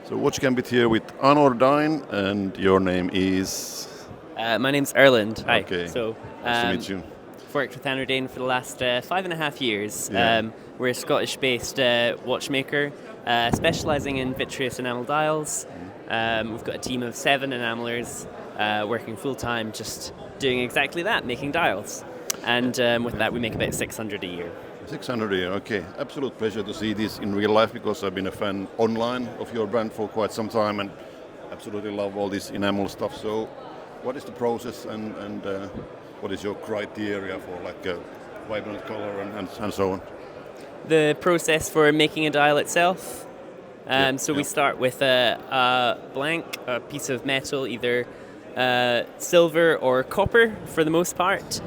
So Watchgambit here with Anordain, and your name is? My name's Erlend. Hi. Okay. So, Nice to meet you. I've worked with Anordain for the last 5.5 years. Yeah. We're a Scottish-based watchmaker, specialising in vitreous enamel dials. We've got a team of 7 enamelers working full-time, just doing exactly that, making dials. And with that, we make about 600 a year. 600 a year, okay. Absolute pleasure to see this in real life, because I've been a fan online of your brand for quite some time and absolutely love all this enamel stuff. So what is the process and what is your criteria for like a vibrant color and so on? The process for making a dial itself. We start with a piece of metal, either silver or copper for the most part.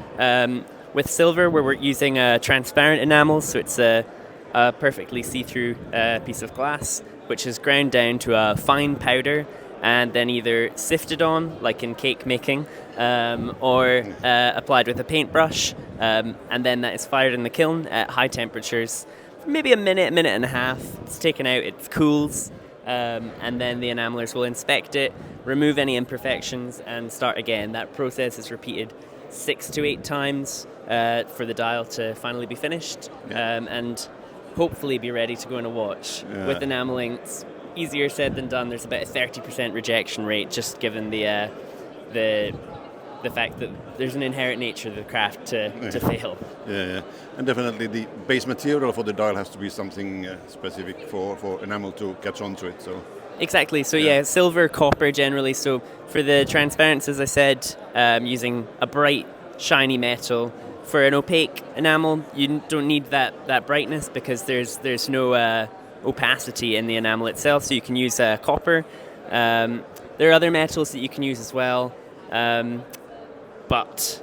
With silver, we're using a transparent enamel, so it's a perfectly see-through piece of glass, which is ground down to a fine powder and then either sifted on, like in cake making, or applied with a paintbrush, and then that is fired in the kiln at high temperatures for maybe a minute and a half. It's taken out, it cools, and then the enamelers will inspect it, remove any imperfections, and start again. That process is repeated 6 to 8 times for the dial to finally be finished, and hopefully be ready to go in a watch. Yeah. With enameling, it's easier said than done. There's about a 30% rejection rate, just given the fact that there's an inherent nature of the craft to fail. Yeah, and definitely the base material for the dial has to be something specific for enamel to catch on to it. So. Exactly. So silver, copper generally. So for the transparents, as I said, using a bright, shiny metal. For an opaque enamel, you don't need that brightness, because there's no opacity in the enamel itself. So you can use copper. There are other metals that you can use as well, but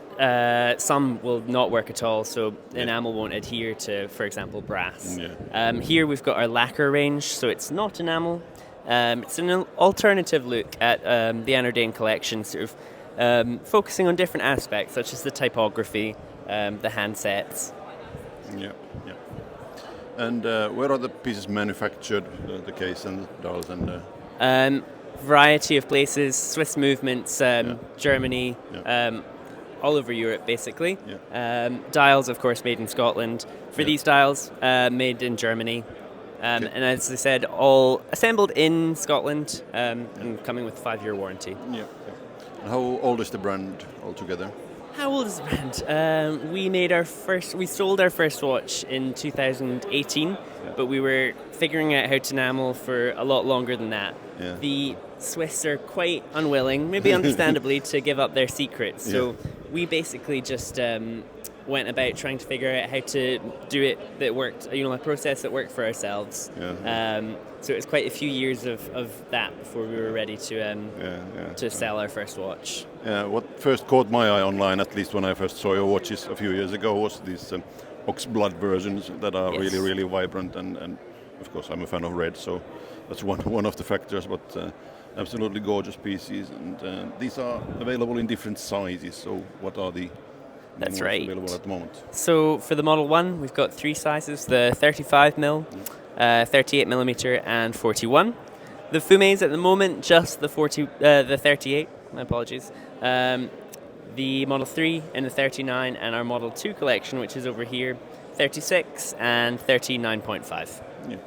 some will not work at all. So the enamel won't adhere to, for example, brass. Yeah. Here we've got our lacquer range, so it's not enamel. It's an alternative look at the Anordain collection, sort of focusing on different aspects, such as the typography, the handsets. Yeah. And where are the pieces manufactured, the case and the dials and? Variety of places, Swiss movements, Germany, all over Europe, basically. Yeah. Dials, of course, made in Scotland. For these dials, made in Germany. And as I said, all assembled in Scotland and coming with a 5-year warranty. Yeah. And how old is the brand altogether? How old is the brand? We sold our first watch in 2018, but we were figuring out how to enamel for a lot longer than that. Yeah. The Swiss are quite unwilling, maybe understandably, to give up their secrets. So we basically just went about trying to figure out how to do it that worked, a process that worked for ourselves. So it was quite a few years of that before we were ready to sell our first watch. What first caught my eye online, at least when I first saw your watches a few years ago, was these oxblood versions that are really, really vibrant, and of course I'm a fan of red, so that's one of the factors, but absolutely gorgeous pieces, and these are available in different sizes. So what are the That's right. available at the moment? So for the Model 1, we've got 3 sizes, the 35mm, 38mm and 41. The Fumes at the moment, just the 38, my apologies. The Model 3 in the 39, and our Model 2 collection, which is over here, 36 and 39.5. Yeah.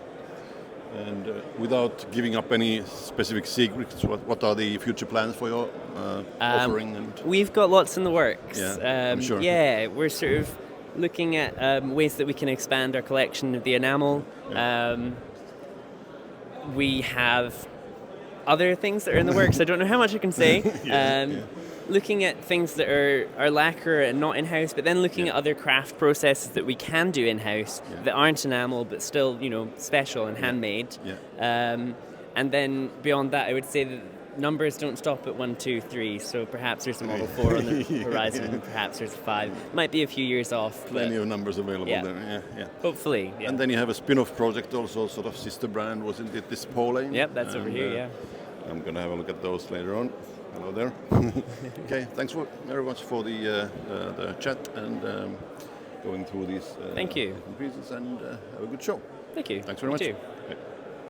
And without giving up any specific secrets, what are the future plans for your offering? And we've got lots in the works. I'm sure. Yeah, we're sort of looking at ways that we can expand our collection of the enamel. We have other things that are in the works. I don't know how much I can say. Looking at things that are lacquer and not in-house, but then looking at other craft processes that we can do in-house that aren't enamel, but still, special and handmade. And then beyond that, I would say that numbers don't stop at 1, 2, 3. So perhaps there's a Model 4 on the horizon. Perhaps there's a 5. Might be a few years off. Plenty of numbers available there. Yeah. Hopefully. Yeah. And then you have a spin-off project also, sort of sister brand, wasn't it? This Pauline. Yep, that's over here. Yeah. I'm gonna have a look at those later on. Hello there. Okay, thanks very much for the chat and going through these Thank you. pieces, and have a good show. Thank you. Thanks very much. You too.